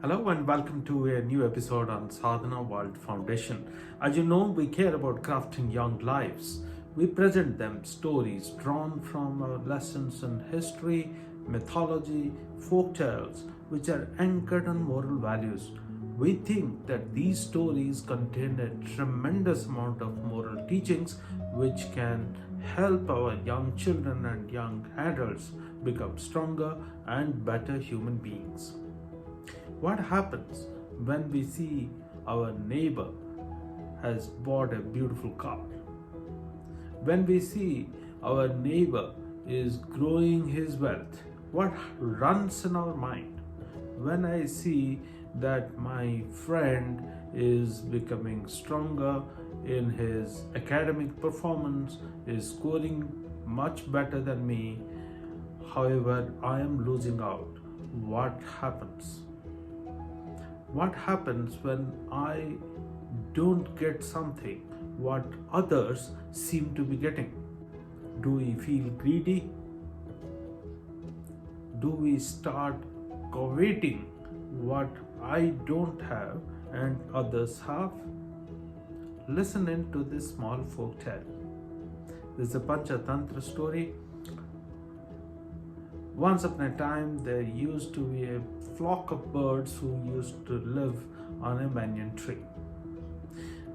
Hello and welcome to a new episode on Sadhana World Foundation. As you know, we care about crafting young lives. We present them stories drawn from our lessons in history, mythology, folk tales, which are anchored on moral values. We think that these stories contain a tremendous amount of moral teachings which can help our young children and young adults become stronger and better human beings. What happens when we see our neighbor has bought a beautiful car? When we see our neighbor is growing his wealth, what runs in our mind? When I see that my friend is becoming stronger in his academic performance, is scoring much better than me, however, I am losing out, what happens? What happens when I don't get something what others seem to be getting? Do we feel greedy? Do we start coveting what I don't have and others have? Listen in to this small folk tale. This is a Panchatantra story. Once upon a time, there used to be a flock of birds who used to live on a banyan tree.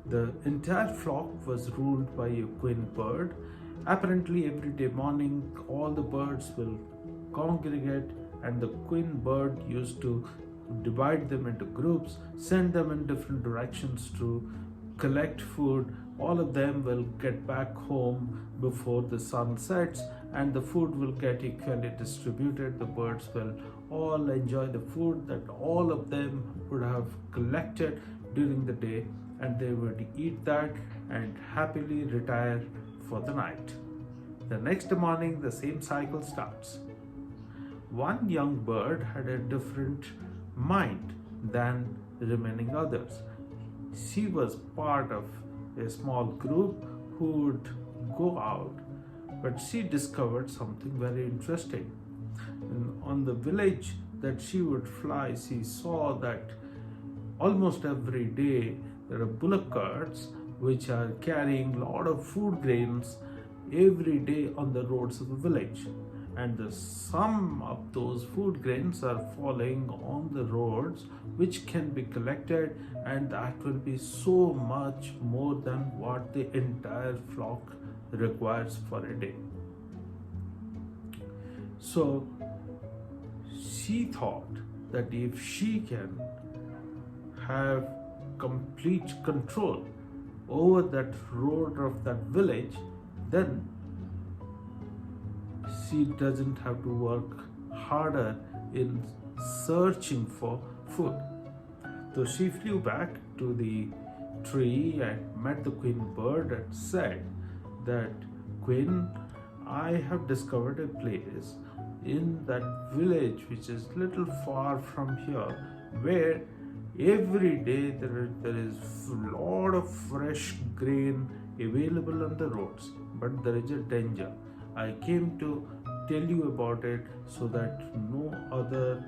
The entire flock was ruled by a queen bird. Apparently, every day morning, all the birds will congregate, and the queen bird used to divide them into groups, send them in different directions to collect food. All of them will get back home before the sun sets, and the food will get equally distributed. The birds will all enjoy the food that all of them would have collected during the day, and they would eat that and happily retire for the night. The next morning, the same cycle starts. One young bird had a different mind than the remaining others. She was part of a small group who would go out, but she discovered something very interesting. And on the village that she would fly, she saw that almost every day there are bullock carts which are carrying a lot of food grains every day on the roads of the village, and the sum of those food grains are falling on the roads which can be collected, and that will be so much more than what the entire flock requires for a day. So she thought that if she can have complete control over that road of that village, then she doesn't have to work harder in searching for food. So she flew back to the tree and met the queen bird and said that, Queen, I have discovered a place in that village which is little far from here, where every day there is a lot of fresh grain available on the roads, but there is a danger. I came to tell you about it so that no other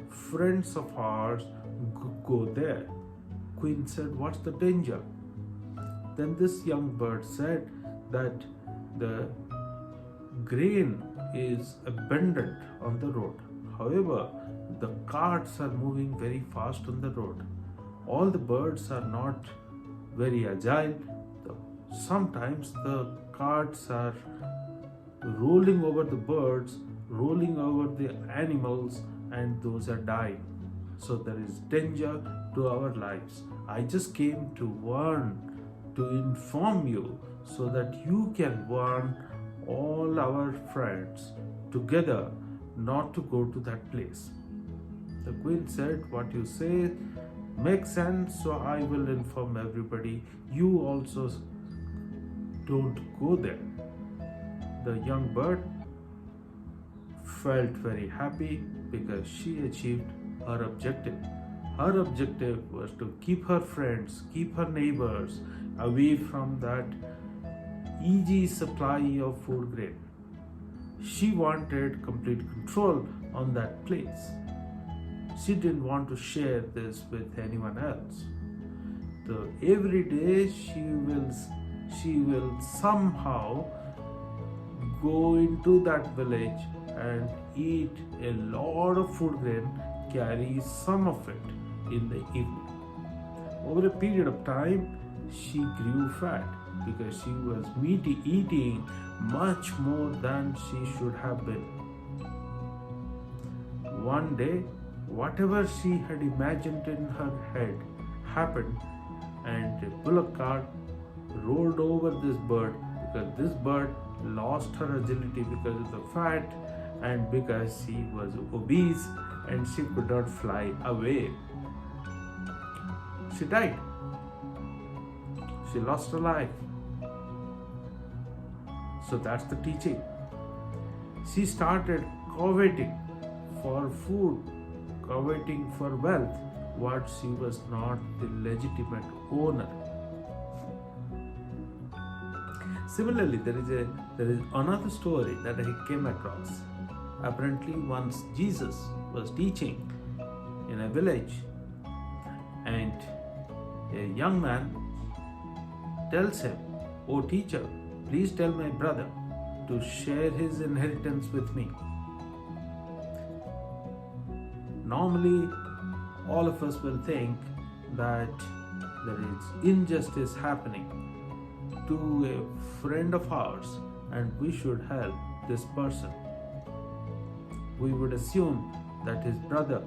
friends of ours go there. Queen said, what's the danger? Then this young bird said that the grain is abundant on the road. However, the carts are moving very fast on the road. All the birds are not very agile. Sometimes the carts are rolling over the birds, rolling over the animals, and those are dying. So there is danger to our lives. I just came to warn, to inform you, so that you can warn all our friends together not to go to that place. The queen said, what you say makes sense, so I will inform everybody. You also don't go there. The young bird felt very happy because she achieved her objective. Her objective was to keep her friends, keep her neighbors away from that easy supply of food grain. She wanted complete control on that place. She didn't want to share this with anyone else. So every day she will somehow go into that village and eat a lot of food grain, carry some of it in the evening. Over a period of time, she grew fat because she was eating much more than she should have been. One day, whatever she had imagined in her head happened, and a bullock cart rolled over this bird because this bird lost her agility because of the fat and because she was obese and she could not fly away. She died. She lost her life. So that's the teaching. She started coveting for food, coveting for wealth, what she was not the legitimate owner. Similarly, there is another story that I came across. Apparently, once Jesus was teaching in a village, and a young man tells him, "Oh teacher, please tell my brother to share his inheritance with me." Normally, all of us will think that there is injustice happening to a friend of ours and we should help this person. We would assume that his brother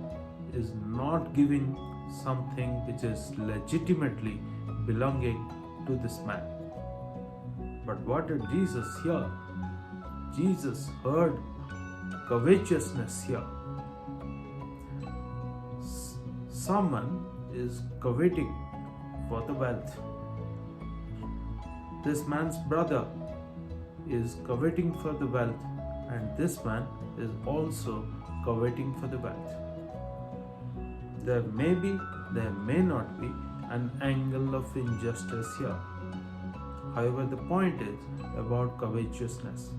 is not giving something which is legitimately belonging to this man. But what did Jesus hear? Jesus heard covetousness here. Someone is coveting for the wealth. This man's brother is coveting for the wealth, and this man is also coveting for the wealth. There may be, there may not be an angle of injustice here. However, the point is about covetousness.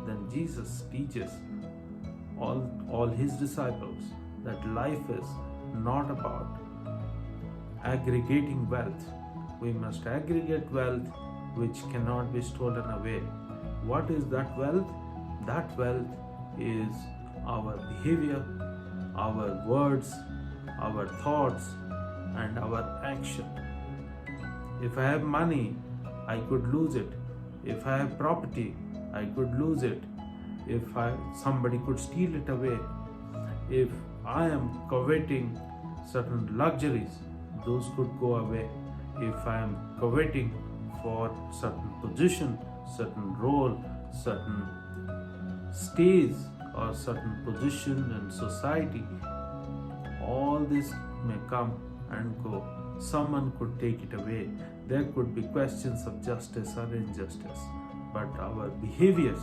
Then Jesus teaches all his disciples that life is not about aggregating wealth. We must aggregate wealth which cannot be stolen away. What is that wealth? That wealth is our behavior, our words, our thoughts, and our action. If I have money, I could lose it. If I have property, I could lose it. If somebody could steal it away. If I am coveting certain luxuries, those could go away. If I am coveting for certain position, certain role, certain stage, or certain position in society, all this may come and go. Someone could take it away. There could be questions of justice or injustice. But our behaviors,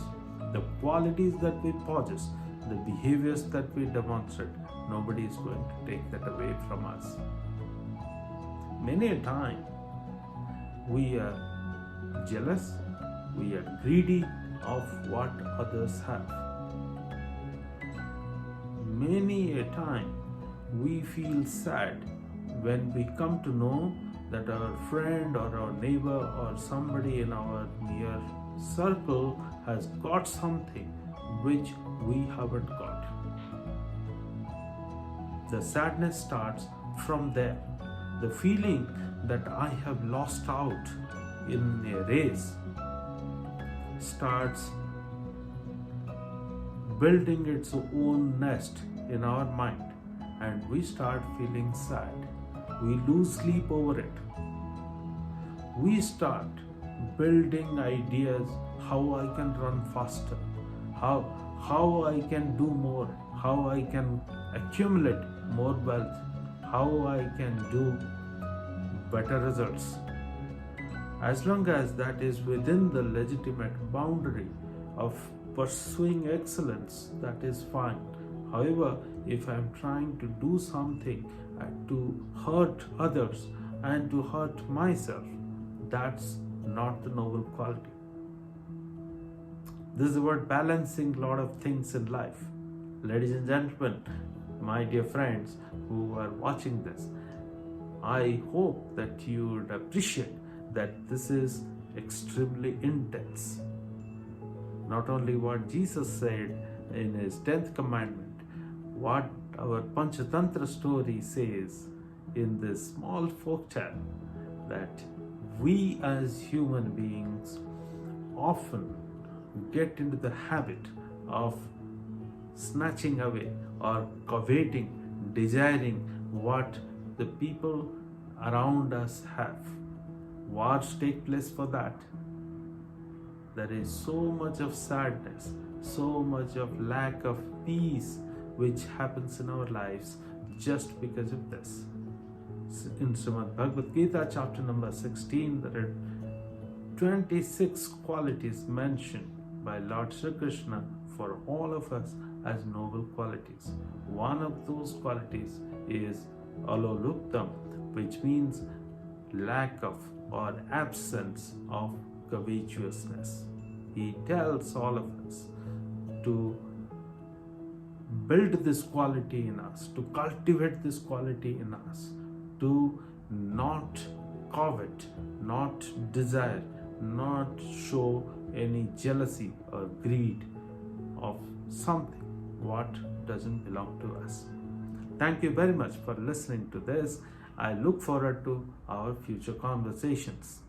the qualities that we possess, the behaviors that we demonstrate, nobody is going to take that away from us. Many a time, we are jealous, we are greedy of what others have. Many a time, we feel sad when we come to know that our friend or our neighbor or somebody in our near circle has got something which we haven't got. The sadness starts from there. The feeling that I have lost out in a race starts building its own nest in our mind, and we start feeling sad. We lose sleep over it. We start building ideas how I can run faster, how I can do more, how I can accumulate more wealth, how I can do better results. As long as that is within the legitimate boundary of pursuing excellence, that is fine. However, if I am trying to do something to hurt others and to hurt myself, that's not the noble quality. This is about balancing a lot of things in life. Ladies and gentlemen, My dear friends who are watching this, I hope that you would appreciate that this is extremely intense. Not only what Jesus said in his 10th commandment, what our Panchatantra story says in this small folk tale, that we as human beings often get into the habit of snatching away or coveting, desiring what the people around us have. Wars take place for that. There is so much of sadness, so much of lack of peace which happens in our lives just because of this. In Srimad Bhagavad Gita, chapter number 16, there are 26 qualities mentioned by Lord Sri Krishna for all of us as noble qualities. One of those qualities is aloluptam, which means lack of or absence of covetousness. He tells all of us to build this quality in us, to cultivate this quality in us, to not covet, not desire, not show any jealousy or greed of something what doesn't belong to us. Thank you very much for listening to this. I look forward to our future conversations.